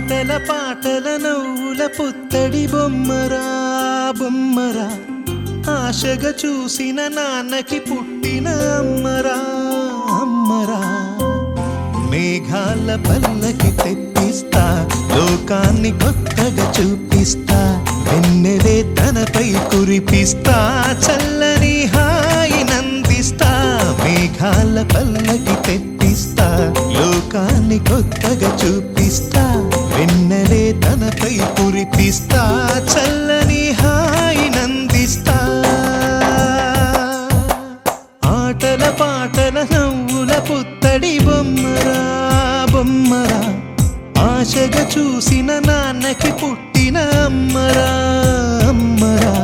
ఆటల పాటల నవ్వుల పుత్తడి బొమ్మరా బొమ్మరా, ఆశగా చూసిన నాన్నకి పుట్టిన అమ్మరా అమ్మరా. మేఘాల పల్లకి తెప్పిస్తా, లోకాన్ని కొత్తగా చూపిస్తా, వెన్నెలే తనపై కురిపిస్తా, చల్లని హాయి నందిస్తా. మేఘాల పల్లకి తెప్పిస్తా, లోకాన్ని కొత్తగా చూపిస్తా, వెన్నెలే తనపై కురిపిస్తా, చల్లని హాయి నందిస్తా. ఆటల పాటల నవ్వుల పుత్తడి బొమ్మరా బొమ్మరా, ఆశగా చూసిన నాన్నకి పుట్టిన అమ్మరా అమ్మరా.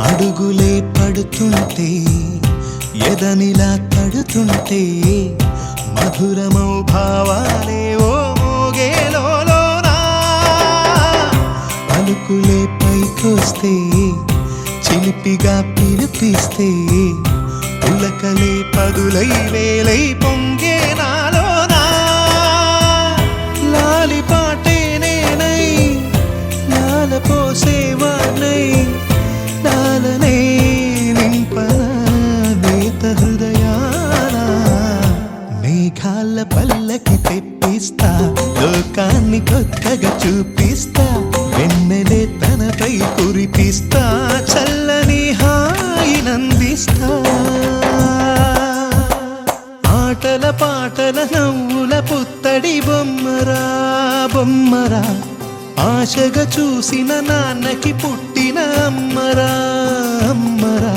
అడుగులే పడుతుంటే, ఎదనిలా తడుతుంటే, మధురమౌ భావాలే ఓ మోగేలోనా. పలుకులే పైకొస్తే, చిలిపిగా పిలిపిస్తే, పులకలే పదులై వేలై పొంగే నాలోనా. లాలి పాటే నేనై, లాల పోసేవాణ్ణై, లాలనే నింపన నేత హృదయాన. మేఘాల పల్లకి తెప్పిస్తా, లోకాన్ని కొత్తగా చూపిస్తా, వెన్నెలే తనపై కురిపిస్తా, చల్లని హాయి నందిస్తా. ఆటల పాటల నవ్వుల పుత్తడి బొమ్మరా బొమ్మరా, ఆశగా చూసిన నాన్నకి పుట్టిన అమ్మరా అమ్మరా.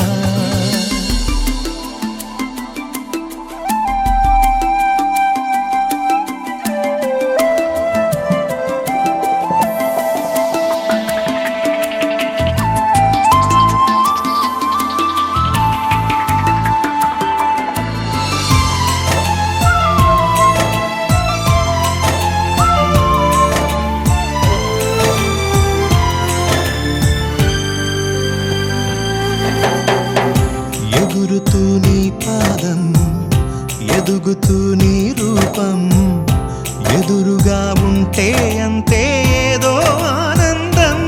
ఎగురుతూ నీ పాదం, ఎదుగుతూ నీ రూపం, ఎదురుగా ఉంటే అంతే ఏదో ఆనందం.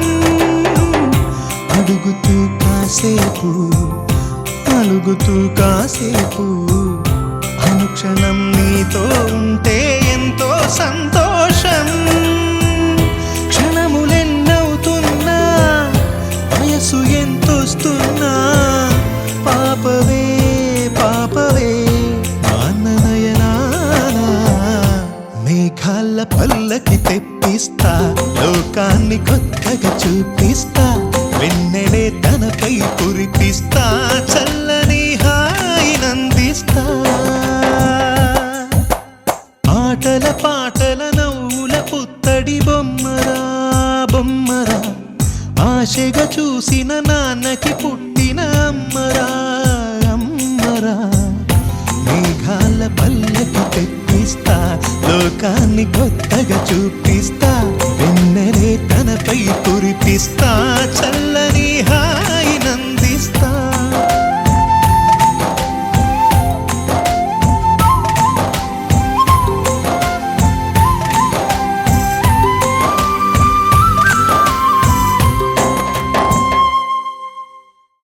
అడుగుతూ కాసేపు, అలుగుతూ కాసేపు, అనుక్షణం నీతో ఉంటే ఎంతో సంతోషం. క్షణములెన్నవుతున్నా, వయసు ఎంతొస్తున్నా, పాపవే పాపవే మాననయనానా. మేఘాల పల్లకి తెప్పిస్తా, లోకాన్ని కొత్తగా చూపిస్తా, వెన్నెలే తనపై కురిపిస్తా, చల్లని హాయి నందిస్తా. ఆటల పాటల నవ్వుల పుత్తడి బొమ్మరా బొమ్మరా, ఆశగా చూసిన నాన్నకి పుట్టిన